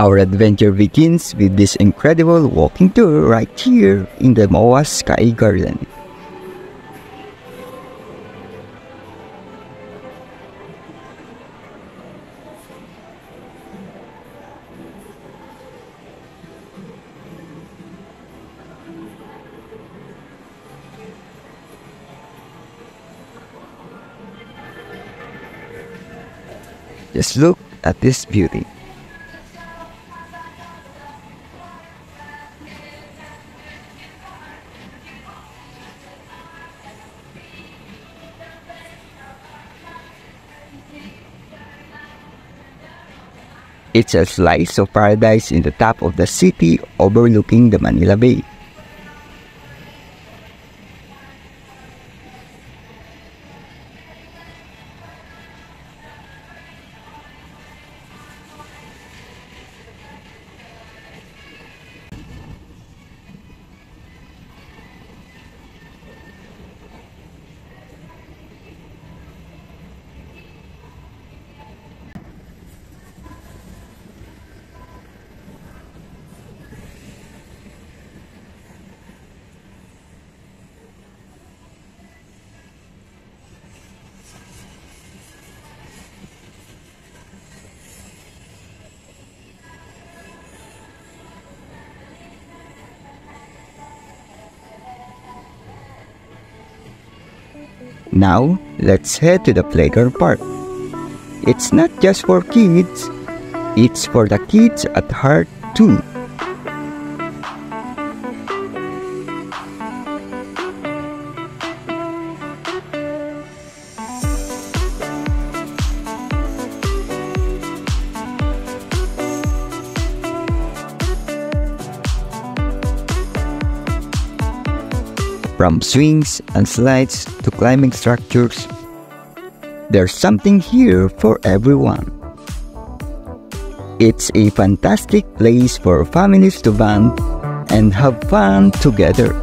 Our adventure begins with this incredible walking tour right here in the MOA Sky Garden. Just look at this beauty. It's a slice of paradise in the top of the city overlooking the Manila Bay. Now, let's head to the playground park. It's not just for kids, it's for the kids at heart too. From swings and slides to climbing structures, there's something here for everyone. It's a fantastic place for families to bond and have fun together.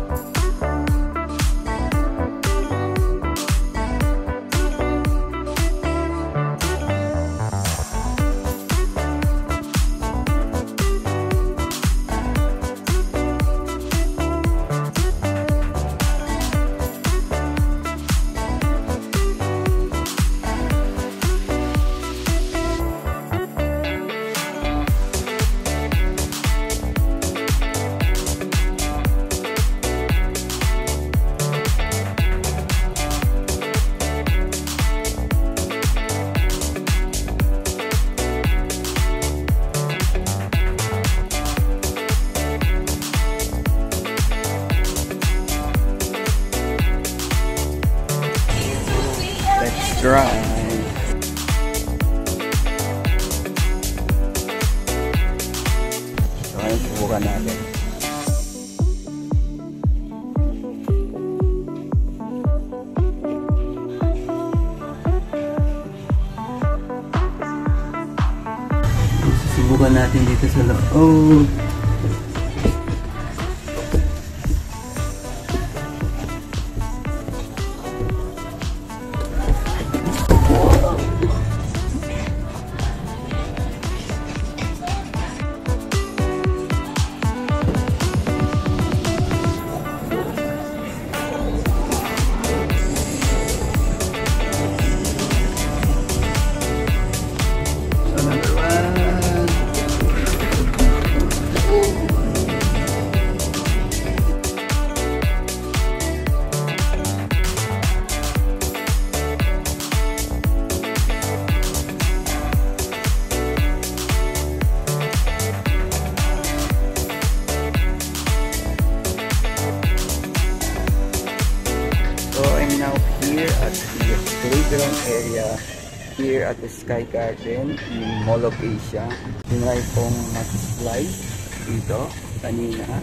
Right. So, ayun, subukan natin. Susubukan natin dito sa loob. Here at the playground area here at the Sky Garden in Mall of Asia. Tinry kong mag-slide dito kanina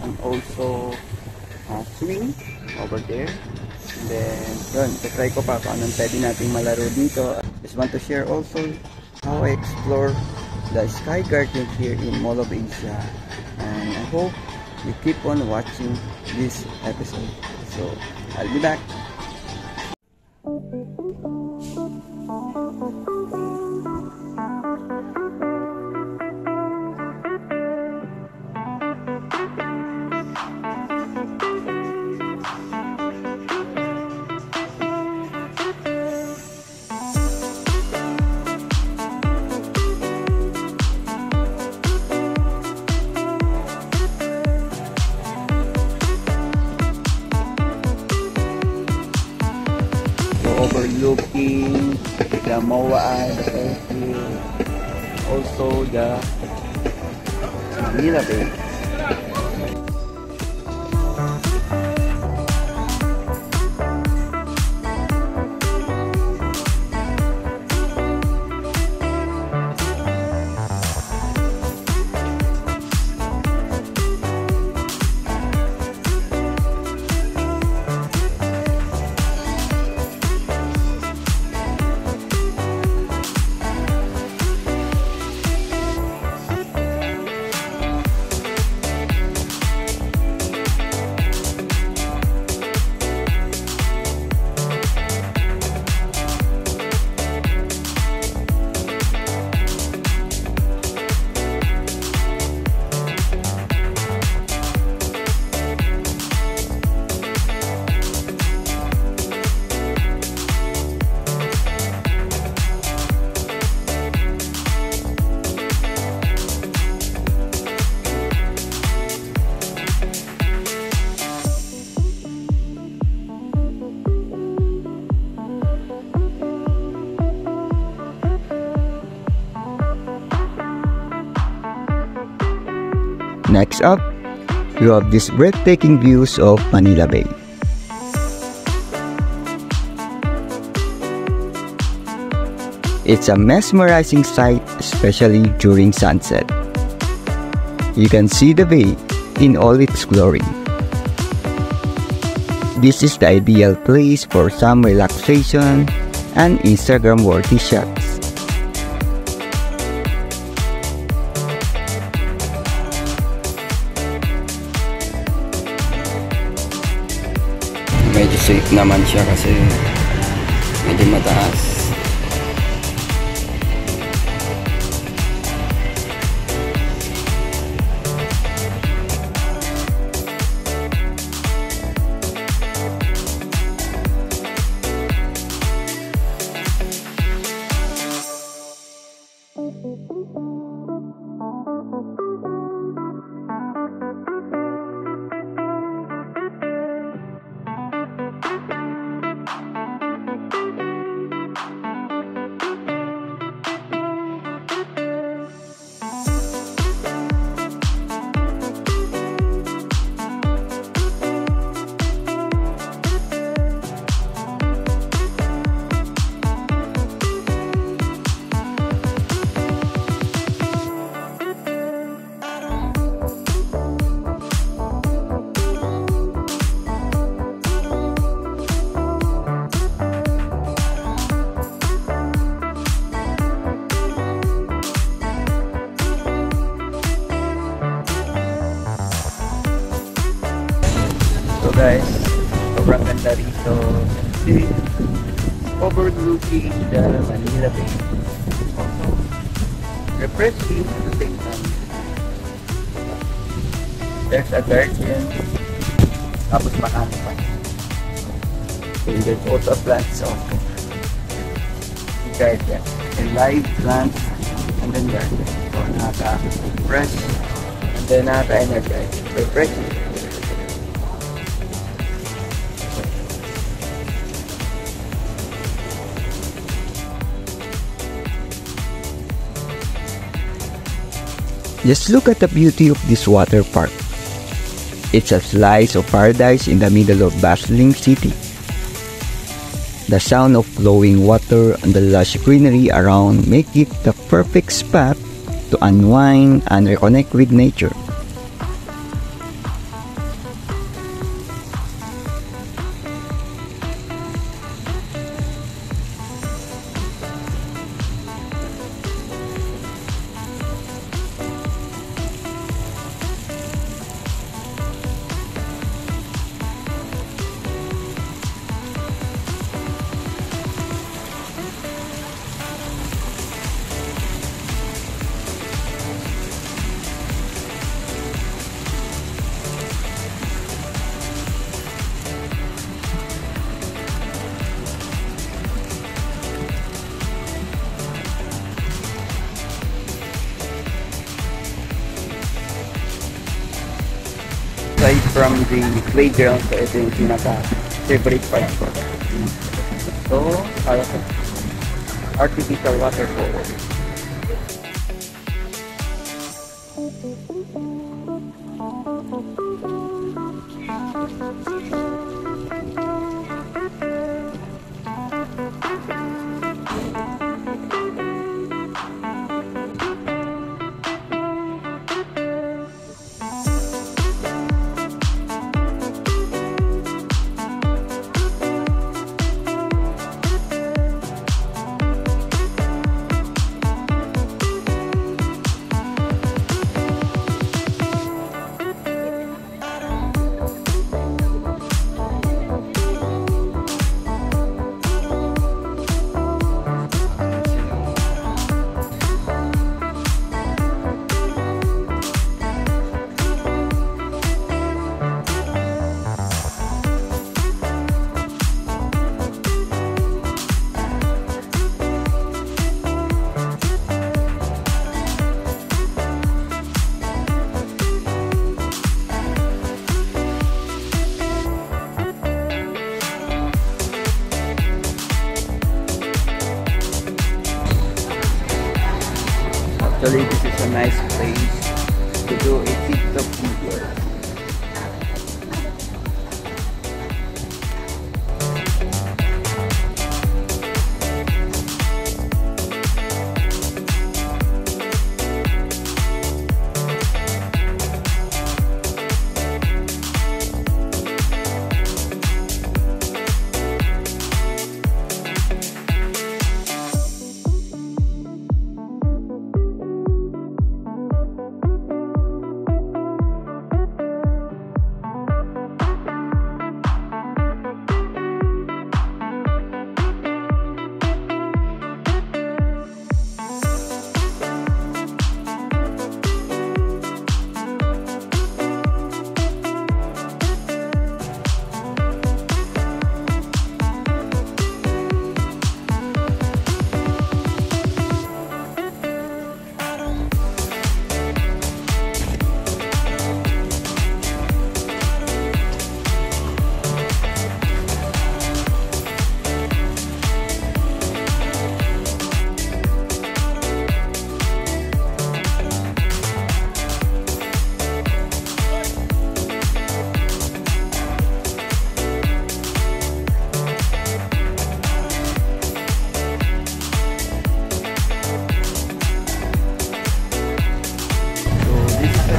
and also swing over there. And then yun, try ko pa kung anong pwede nating malaro dito. Just want to share also how I explore the Sky Garden here in Mall of Asia, and I hope you keep on watching this episode. So I'll be back. overlooking the MOA, the airfield, also the Manila Bay. Next up, you have these breathtaking views of Manila Bay. It's a mesmerizing sight, especially during sunset. You can see the bay in all its glory. This is the ideal place for some relaxation and Instagram-worthy shots. Medyo safe naman siya kasi medyo mataas. So guys, sobrang ganda rito. See, overlooking the Manila Bay. Also, refreshing at the same time. There's a garden. Tapos marami pa. And there's also a plants of garden. And live plants and then garden. So nakaka-fresh and then nakaka-energize. Refreshing. Just look at the beauty of this water park. It's a slice of paradise in the middle of bustling city. The sound of flowing water and the lush greenery around make it the perfect spot to unwind and reconnect with nature. Aside from the playground, so ito yung pinaka-favorite part ko. So, artificial waterfall. Actually, this is a nice place to do a TikTok video.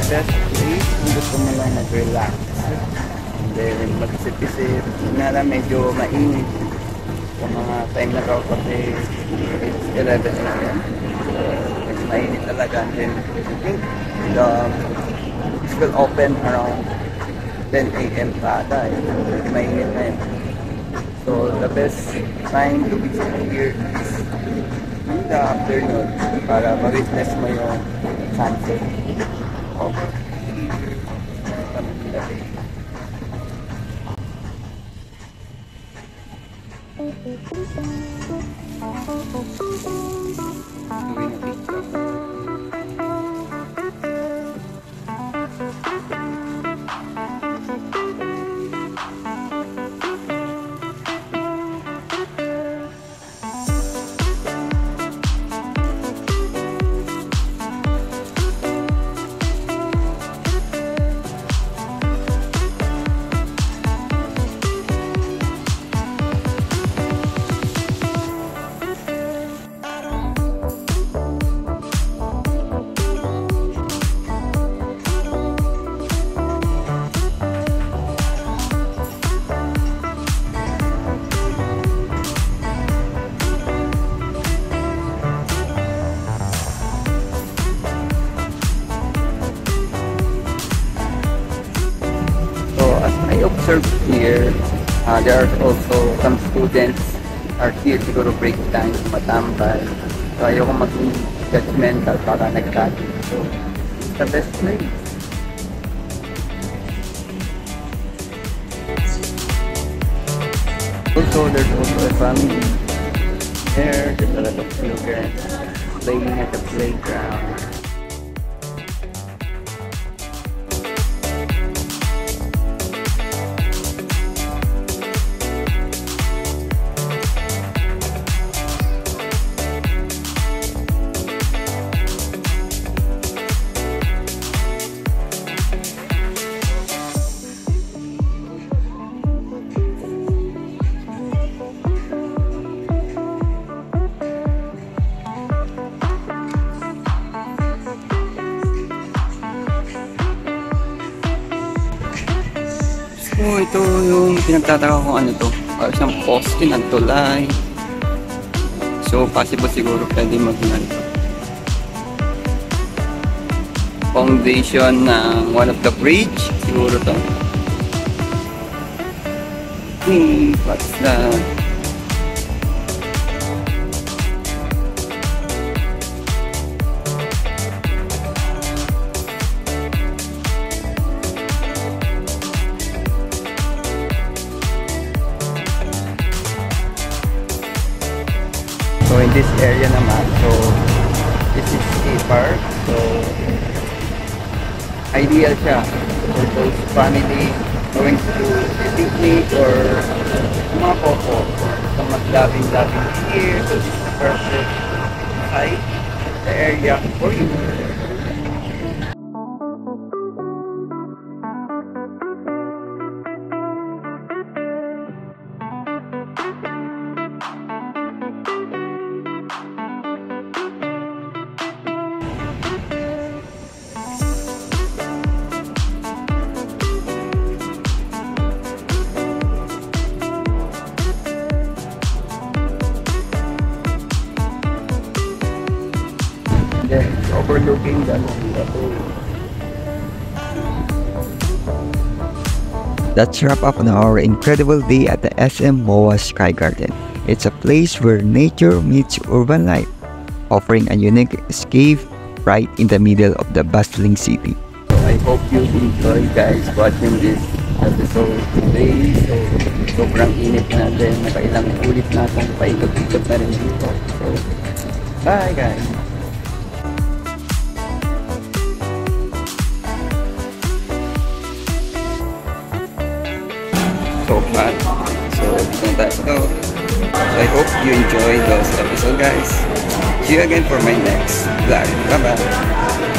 Best place kung gusto mo lang mag-relax and then mag-isip-isip. Nga lang medyo mainit sa mga time na to kasi it's 11 a.m. It's mainit talaga and then I think it will open around 10 a.m. pa it's mainit na yun. So the best time to visit here is in the afternoon para ma-witness mo yung sunset of the Manila Bay. Doing a picture. I observed here, there are also some students are here siguro break time, matambay. So ayoko maging judgmental para nagkati. So it's the best place. Also, there's also a family there. There's a lot of children playing at the playground. Oh, ito yung pinagtataka kung ano to. Parang siyang poste ng tulay. So, possible siguro pwede maging ano to. Foundation ng one of the bridge. Siguro to. What's that? So in this area naman, so this is a park. So ideal siya for those family going to a picnic or mga couple. So mag-loving here. So this is the perfect site, the area for you. Then it's overlooking the water. That's wrap up on our incredible day at the SM MOA Sky Garden. It's a place where nature meets urban life, offering a unique escape right in the middle of the bustling city. So I hope you enjoy guys watching this episode today. So sobrang init natin, nakailang ulit natin paikot-ikot na rin dito. So bye guys! So fun. So dito na tayo. So I hope you enjoy this episode guys. See you again for my next vlog. Bye bye!